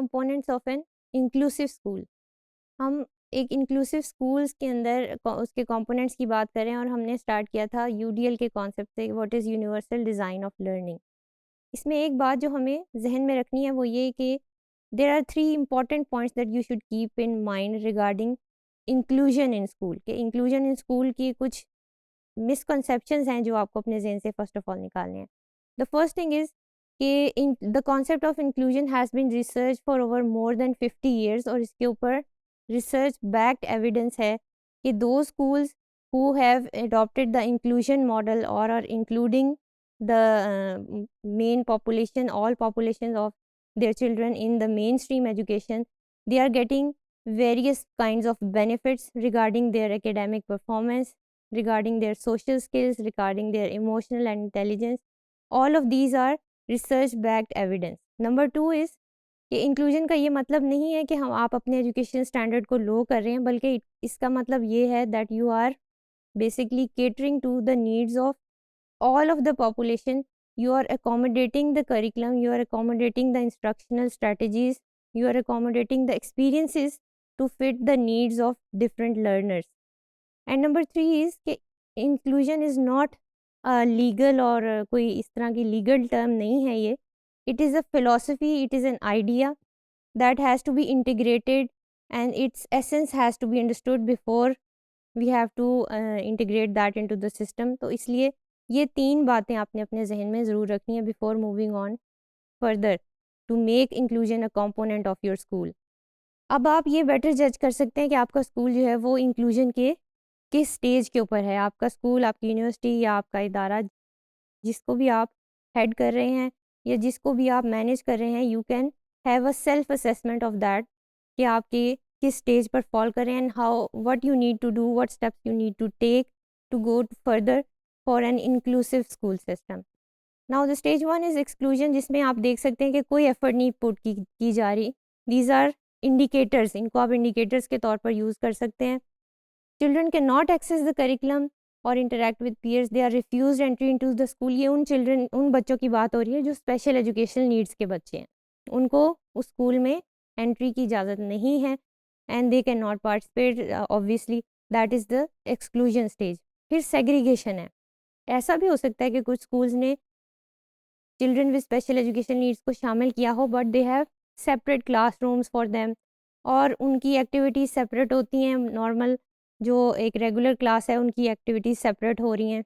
Components of N inclusive school. हम एक inclusive schools के अंदर उसके कंपोनेंट्स की बात करें, और हमने स्टार्ट किया था यूडीएल के कॉन्सेप्ट से, what is universal design of learning. इसमें एक बात जो हमें जहन में रखनी है वो ये कि there are 3 important points that you should keep in mind regarding inclusion in school. के इंक्लूजन इन स्कूल की कुछ मिसकंसेप्शंस हैं जो आपको अपने जहन से फर्स्ट ऑफ ऑल निकालने हैं। द फर्स्ट थिंग इज़ कि the concept of inclusion has been research for over more than 50 years, और इसके ऊपर रिसर्च बैक्ड एविडेंस है कि दो schools who have adopted the inclusion model or are including the main population, all populations of their children in the mainstream education, they are getting various kinds of benefits regarding their academic performance, regarding their social skills, regarding their emotional and intelligence. All of these are research backed evidence. Number 2 is कि inclusion का ये मतलब नहीं है कि हम आप अपने एजुकेशन स्टैंडर्ड को लो कर रहे हैं, बल्कि इसका मतलब ये है that you are basically catering to the needs of all of the population. You are accommodating the curriculum, you are accommodating the instructional strategies, you are accommodating the experiences to fit the needs of different learners. And number 3 is कि inclusion is not a legal और कोई इस तरह की legal term नहीं है ये. It is a philosophy, it is an idea that has to be integrated, and its essence has to be understood before we have to integrate that into the system. तो इसलिए ये 3 बातें आपने अपने जहन में ज़रूर रखनी है before moving on further to make inclusion a component of your school. अब आप ये बेटर जज कर सकते हैं कि आपका स्कूल जो है वो इंक्लूजन के किस स्टेज के ऊपर है। आपका स्कूल, आपकी यूनिवर्सिटी या आपका इदारा, जिसको भी आप हेड कर रहे हैं या जिसको भी आप मैनेज कर रहे हैं, you can have a self assessment of that कि आपके किस स्टेज पर फॉल करें, and how what you need to do, what steps you need to take to go further for an inclusive school system. Now the stage 1 is exclusion, जिसमें आप देख सकते हैं कि कोई एफर्ट नहीं पुट की जा रही। दीज आर इंडिकेटर्स, इनको आप इंडिकेटर्स के तौर पर यूज़ कर सकते हैं। Children can not access the curriculum और interact with peers, they are refuse entry into the school. ये उन बच्चों की बात हो रही है जो स्पेशल एजुकेशनल नीड्स के बच्चे हैं, उनको उस स्कूल में एंट्री की इजाज़त नहीं है, and they can not participate, obviously that is the exclusion stage. फिर सेग्रीगेशन है। ऐसा भी हो सकता है कि कुछ स्कूल्स ने children with special education needs को शामिल किया हो, but they have separate classrooms for them, और उनकी एक्टिविटीज़ सेपरेट होती हैं। नॉर्मल जो एक रेगुलर क्लास है उनकी एक्टिविटीज़ सेपरेट हो रही हैं।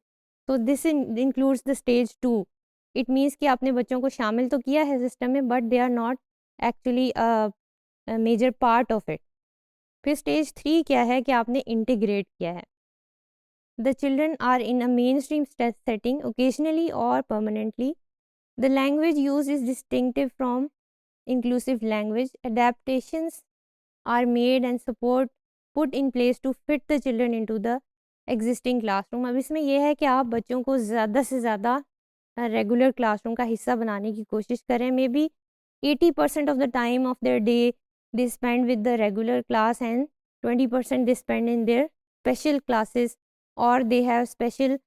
तो this includes the stage 2। It means कि आपने बच्चों को शामिल तो किया है सिस्टम में, but they are not actually a major part of it. फिर स्टेज 3 क्या है कि आपने इंटीग्रेट किया है। The children are in a mainstream setting occasionally और permanently. The language use is distinctive from inclusive language. Adaptations are made and support put in place to fit the children into the existing classroom. अब इसमें यह है कि आप बच्चों को ज़्यादा से ज़्यादा रेगुलर क्लासरूम का हिस्सा बनाने की कोशिश करें। May be 80% of the time of their day they spend with the regular class, and 20% they spend in their special classes, और दे हैव स्पेशल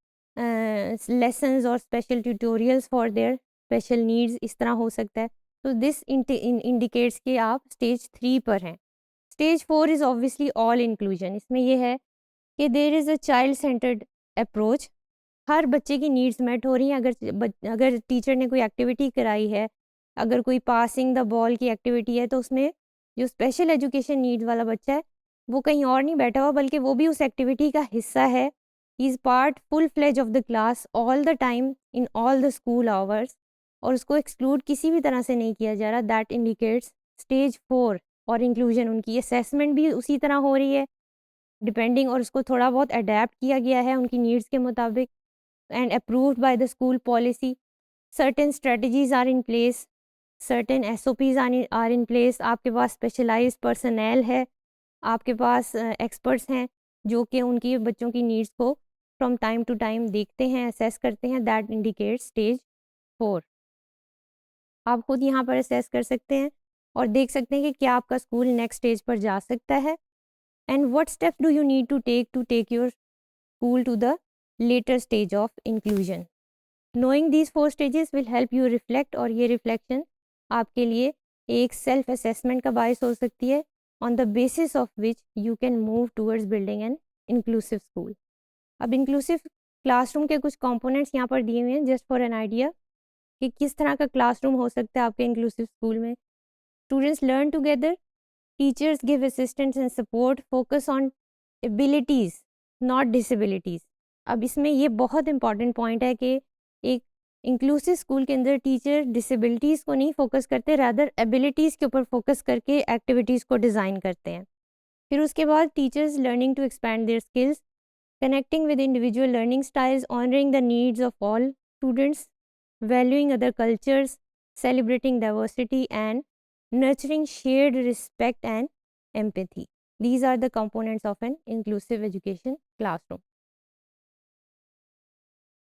लेसन्स और special tutorials for their special needs. इस तरह हो सकता है। तो this indicates कि आप स्टेज 3 पर हैं। Stage 4 is obviously all inclusion. इसमें यह है कि there is a child centred approach. हर बच्चे की नीड्स मेट हो रही हैं। अगर टीचर ने कोई एक्टिविटी कराई है, अगर कोई पासिंग द बॉल की एक्टिविटी है, तो उसमें जो स्पेशल एजुकेशन नीड्स वाला बच्चा है वो कहीं और नहीं बैठा हुआ, बल्कि वो भी उस एक्टिविटी का हिस्सा है। He is part full fledge of the class all the time in all the school hours, और उसको एक्सक्लूड किसी भी तरह से नहीं किया जा रहा। दैट इंडिकेट्स स्टेज 4 और इंक्लूजन। उनकी असेसमेंट भी उसी तरह हो रही है डिपेंडिंग, और उसको थोड़ा बहुत अडेप्ट किया गया है उनकी नीड्स के मुताबिक, and approved by the school policy. Certain strategies are in place, certain SOPs are in place. आपके पास स्पेशलाइज्ड पर्सनल है, आपके पास एक्सपर्ट्स हैं जो कि उनकी बच्चों की नीड्स को फ्रॉम टाइम टू टाइम देखते हैं, असेस करते हैं। That indicates stage 4। आप खुद यहाँ पर असेस कर सकते हैं और देख सकते हैं कि क्या आपका स्कूल नेक्स्ट स्टेज पर जा सकता है, and what steps do you need to take your school to the later stage of inclusion. Knowing these 4 stages will help you reflect, और ये रिफ्लेक्शन आपके लिए एक सेल्फ असेसमेंट का बायस हो सकती है, on the basis of which you can move towards building an inclusive school. अब इंक्लूसिव क्लासरूम के कुछ कंपोनेंट्स यहाँ पर दिए हुए हैं जस्ट फॉर एन आइडिया कि किस तरह का क्लासरूम हो सकता है आपके इंक्लूसिव स्कूल में। Students learn together, teachers give assistance and support, focus on abilities not disabilities. अब इसमें ये बहुत इंपॉर्टेंट पॉइंट है कि एक इंक्लूसिव स्कूल के अंदर टीचर डिसेबिलिटीज़ को नहीं फोकस करते, रादर एबिलिटीज़ के ऊपर फोकस करके एक्टिविटीज़ को डिज़ाइन करते हैं। फिर उसके बाद teachers learning to expand their skills, connecting with individual learning styles, honoring the needs of all students, valuing other cultures, celebrating diversity, and nurturing shared respect and empathy. These are the components of an inclusive education classroom.